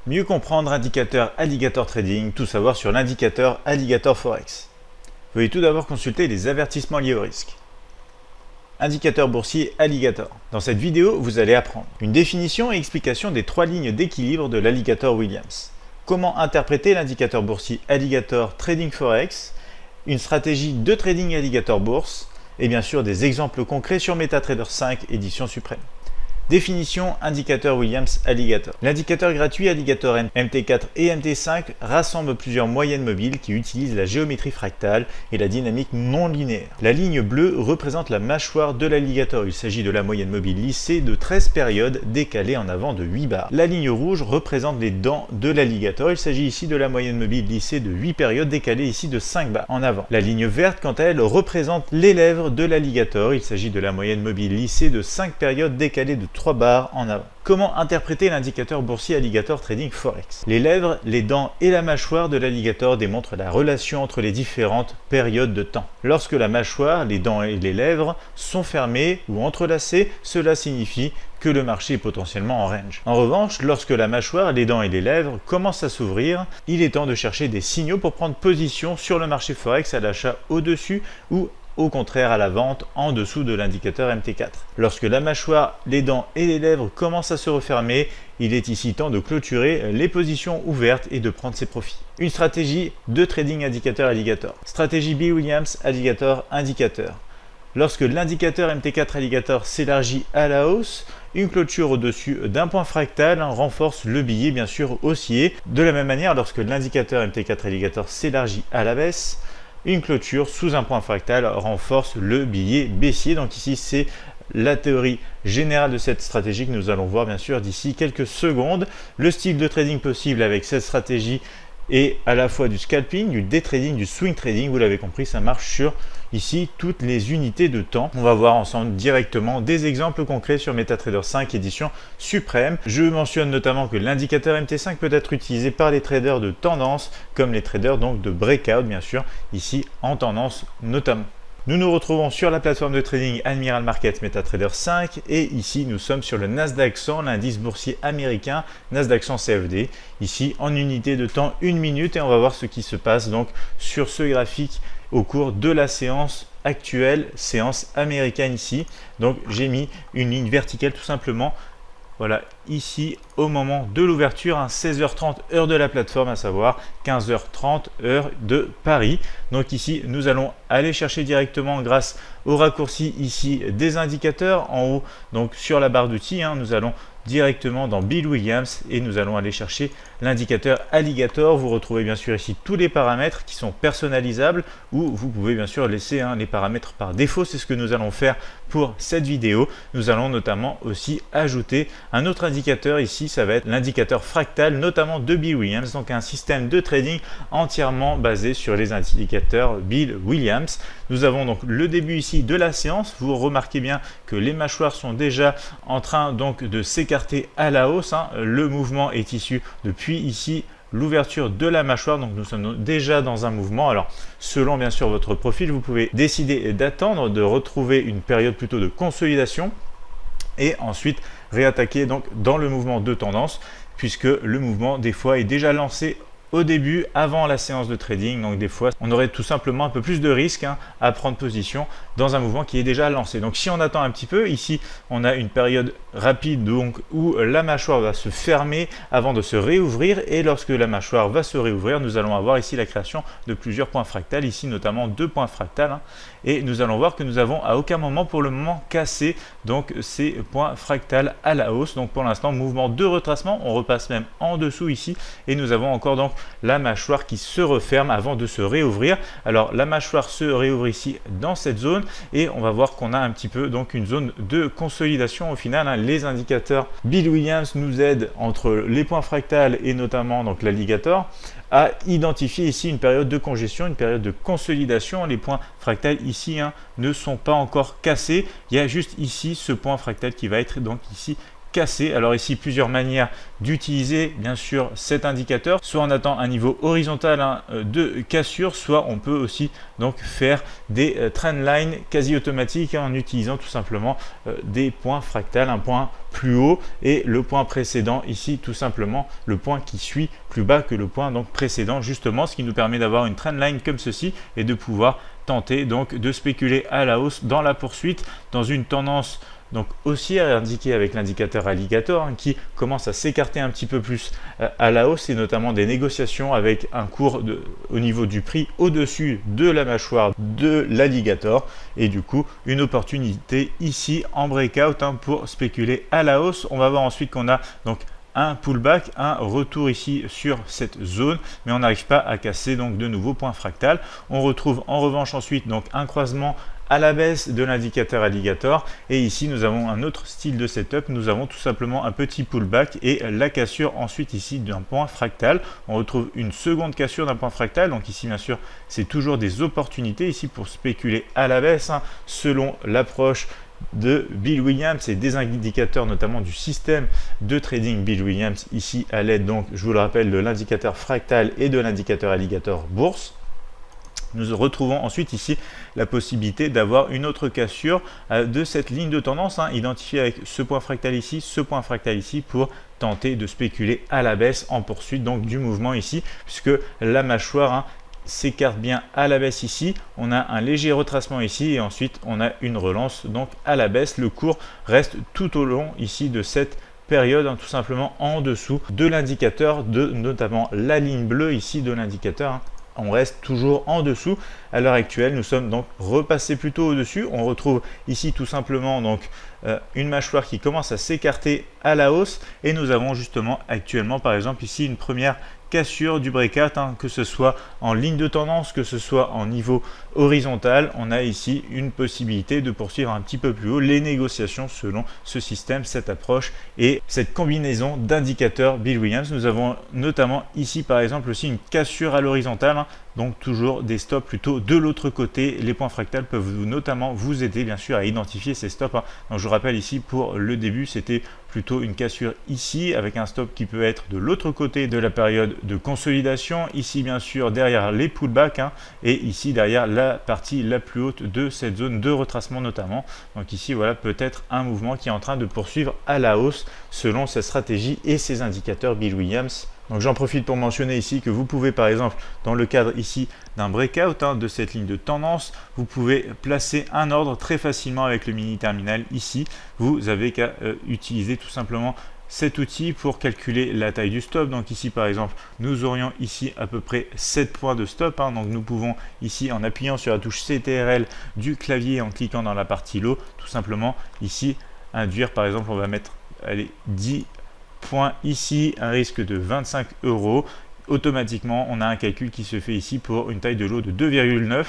Mieux comprendre indicateur Alligator Trading, tout savoir sur l'indicateur Alligator Forex. Veuillez tout d'abord consulter les avertissements liés au risque. Indicateur boursier Alligator. Dans cette vidéo, vous allez apprendre une définition et explication des trois lignes d'équilibre de l'Alligator Williams. Comment interpréter l'indicateur boursier Alligator Trading Forex, une stratégie de trading Alligator Bourse et bien sûr des exemples concrets sur MetaTrader 5 édition suprême. Définition indicateur Williams Alligator. L'indicateur gratuit Alligator MT4 et MT5 rassemble plusieurs moyennes mobiles qui utilisent la géométrie fractale et la dynamique non linéaire. La ligne bleue représente la mâchoire de l'alligator. Il s'agit de la moyenne mobile lissée de 13 périodes décalées en avant de 8 barres. La ligne rouge représente les dents de l'alligator. Il s'agit ici de la moyenne mobile lissée de 8 périodes décalées ici de 5 barres en avant. La ligne verte, quant à elle, représente les lèvres de l'alligator. Il s'agit de la moyenne mobile lissée de 5 périodes décalées de 3 barres en avant. Comment interpréter l'indicateur boursier Alligator Trading Forex? Les lèvres, les dents et la mâchoire de l'alligator démontrent la relation entre les différentes périodes de temps. Lorsque la mâchoire, les dents et les lèvres sont fermées ou entrelacées, cela signifie que le marché est potentiellement en range. En revanche, lorsque la mâchoire, les dents et les lèvres commencent à s'ouvrir, il est temps de chercher des signaux pour prendre position sur le marché Forex à l'achat au-dessus ou au contraire à la vente en dessous de l'indicateur MT4. Lorsque la mâchoire, les dents et les lèvres commencent à se refermer, il est ici temps de clôturer les positions ouvertes et de prendre ses profits. Une stratégie de trading indicateur Alligator. Stratégie B Williams Alligator indicateur. Lorsque l'indicateur MT4 Alligator s'élargit à la hausse, une clôture au-dessus d'un point fractal renforce le billet bien sûr haussier. De la même manière, lorsque l'indicateur MT4 Alligator s'élargit à la baisse, une clôture sous un point fractal renforce le billet baissier. Donc ici, c'est la théorie générale de cette stratégie que nous allons voir bien sûr d'ici quelques secondes. Le style de trading possible avec cette stratégie est à la fois du scalping, du day trading, du swing trading. Vous l'avez compris, ça marche sur ici toutes les unités de temps. On va voir ensemble directement des exemples concrets sur MetaTrader 5 édition suprême. Je mentionne notamment que l'indicateur MT5 peut être utilisé par les traders de tendance comme les traders donc de breakout bien sûr, ici en tendance notamment. Nous nous retrouvons sur la plateforme de trading Admiral Markets MetaTrader 5 et ici nous sommes sur le Nasdaq 100, l'indice boursier américain Nasdaq 100 CFD, ici en unité de temps 1 minute et on va voir ce qui se passe donc sur ce graphique au cours de la séance actuelle, séance américaine ici. Donc j'ai mis une ligne verticale tout simplement. Voilà, ici au moment de l'ouverture, 16h30 heure de la plateforme, à savoir 15h30 heure de Paris. Donc ici, nous allons aller chercher directement grâce au raccourci ici des indicateurs en haut. Donc sur la barre d'outils, nous allons directement dans Bill Williams et nous allons aller chercher l'indicateur Alligator. Vous retrouvez bien sûr ici tous les paramètres qui sont personnalisables ou vous pouvez bien sûr laisser les paramètres par défaut. C'est ce que nous allons faire pour cette vidéo. Nous allons notamment aussi ajouter un autre indicateur ici, ça va être l'indicateur fractal notamment de Bill Williams, donc un système de trading entièrement basé sur les indicateurs Bill Williams. Nous avons donc le début ici de la séance. Vous remarquez bien que les mâchoires sont déjà en train donc de s'écarter à la hausse. Le mouvement est issu depuis ici l'ouverture de la mâchoire, donc nous sommes déjà dans un mouvement. Alors selon bien sûr votre profil, vous pouvez décider d'attendre, de retrouver une période plutôt de consolidation et ensuite réattaquer donc dans le mouvement de tendance puisque le mouvement des fois est déjà lancé au début, avant la séance de trading. Donc des fois, on aurait tout simplement un peu plus de risque à prendre position dans un mouvement qui est déjà lancé. Donc si on attend un petit peu, ici, on a une période rapide donc où la mâchoire va se fermer avant de se réouvrir. Et lorsque la mâchoire va se réouvrir, nous allons avoir ici la création de plusieurs points fractales, ici notamment 2 points fractales. Et nous allons voir que nous avons à aucun moment pour le moment cassé donc ces points fractales à la hausse. Donc pour l'instant, mouvement de retracement, on repasse même en dessous ici et nous avons encore donc la mâchoire qui se referme avant de se réouvrir. Alors la mâchoire se réouvre ici dans cette zone et on va voir qu'on a un petit peu donc une zone de consolidation au final. Les indicateurs Bill Williams nous aident entre les points fractales et notamment donc l'alligator à identifier ici une période de congestion, une période de consolidation. Les points fractales ici ne sont pas encore cassés. Il y a juste ici ce point fractal qui va être donc ici casser. Alors ici, plusieurs manières d'utiliser bien sûr cet indicateur. Soit on attend un niveau horizontal de cassure, soit on peut aussi donc faire des trendlines quasi automatiques en utilisant tout simplement des points fractales, un point plus haut et le point précédent ici tout simplement le point qui suit plus bas que le point donc précédent, justement ce qui nous permet d'avoir une trendline comme ceci et de pouvoir tenter donc de spéculer à la hausse dans la poursuite dans une tendance donc haussière indiquée avec l'indicateur alligator qui commence à s'écarter un petit peu plus à la hausse, et notamment des négociations avec un cours au niveau du prix au-dessus de la mâchoire de l'alligator, et du coup une opportunité ici en breakout pour spéculer à la hausse. On va voir ensuite qu'on a donc un pullback, un retour ici sur cette zone, mais on n'arrive pas à casser donc de nouveaux points fractales. On retrouve en revanche ensuite donc un croisement à la baisse de l'indicateur alligator, et ici nous avons un autre style de setup. Nous avons tout simplement un petit pullback et la cassure ensuite ici d'un point fractal. On retrouve une seconde cassure d'un point fractal, donc ici bien sûr c'est toujours des opportunités ici pour spéculer à la baisse selon l'approche de Bill Williams et des indicateurs notamment du système de trading Bill Williams ici à l'aide donc, je vous le rappelle, de l'indicateur fractal et de l'indicateur alligator bourse. Nous retrouvons ensuite ici la possibilité d'avoir une autre cassure de cette ligne de tendance identifiée avec ce point fractal ici pour tenter de spéculer à la baisse en poursuite donc du mouvement ici, puisque la mâchoire s'écarte bien à la baisse ici. On a un léger retracement ici et ensuite on a une relance donc à la baisse. Le cours reste tout au long ici de cette période tout simplement en dessous de l'indicateur, de notamment la ligne bleue ici de l'indicateur. On reste toujours en dessous. À l'heure actuelle, nous sommes donc repassés plutôt au-dessus. On retrouve ici tout simplement donc une mâchoire qui commence à s'écarter à la hausse, et nous avons justement actuellement par exemple ici une première cassure du breakout, que ce soit en ligne de tendance, que ce soit en niveau horizontal. On a ici une possibilité de poursuivre un petit peu plus haut les négociations selon ce système, cette approche et cette combinaison d'indicateurs Bill Williams. Nous avons notamment ici par exemple aussi une cassure à l'horizontale, donc toujours des stops plutôt de l'autre côté. Les points fractales peuvent notamment vous aider bien sûr à identifier ces stops. Donc je vous rappelle ici pour le début c'était plutôt une cassure ici avec un stop qui peut être de l'autre côté de la période de consolidation, ici bien sûr derrière les pullbacks et ici derrière la partie la plus haute de cette zone de retracement notamment. Donc ici voilà peut-être un mouvement qui est en train de poursuivre à la hausse selon cette stratégie et ces indicateurs Bill Williams. Donc j'en profite pour mentionner ici que vous pouvez par exemple dans le cadre ici d'un breakout de cette ligne de tendance, vous pouvez placer un ordre très facilement avec le mini terminal ici. Vous avez qu'à utiliser tout simplement cet outil pour calculer la taille du stop. Donc ici par exemple nous aurions ici à peu près 7 points de stop, donc nous pouvons ici en appuyant sur la touche CTRL du clavier en cliquant dans la partie lot tout simplement ici induire par exemple, on va mettre 10 points ici, un risque de 25 €. Automatiquement on a un calcul qui se fait ici pour une taille de lot de 2,9.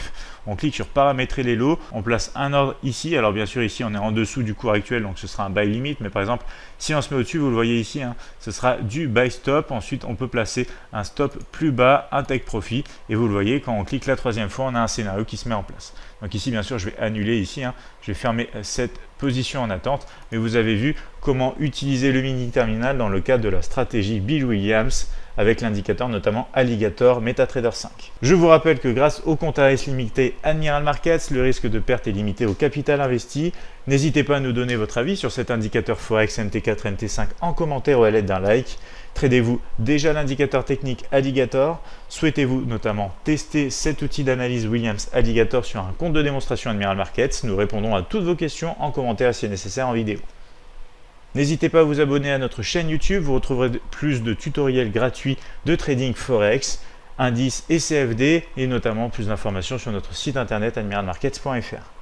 On clique sur paramétrer les lots, on place un ordre ici. Alors bien sûr ici on est en dessous du cours actuel, donc ce sera un buy limit, mais par exemple si on se met au-dessus, vous le voyez ici, ce sera du buy stop. Ensuite on peut placer un stop plus bas, un take profit, et vous le voyez quand on clique la troisième fois on a un scénario qui se met en place. Donc ici bien sûr je vais annuler ici, je vais fermer cette position en attente, mais vous avez vu comment utiliser le mini terminal dans le cadre de la stratégie Bill Williams avec l'indicateur notamment Alligator MetaTrader 5. Je vous rappelle que grâce au compte à risque limité Admiral Markets, le risque de perte est limité au capital investi. N'hésitez pas à nous donner votre avis sur cet indicateur Forex MT4 MT5 en commentaire ou à l'aide d'un like. Tradez-vous déjà l'indicateur technique Alligator? Souhaitez-vous notamment tester cet outil d'analyse Williams Alligator sur un compte de démonstration Admiral Markets? Nous répondons à toutes vos questions en commentaire si nécessaire en vidéo. N'hésitez pas à vous abonner à notre chaîne YouTube, vous retrouverez plus de tutoriels gratuits de trading Forex, indices et CFD, et notamment plus d'informations sur notre site internet admiralmarkets.fr.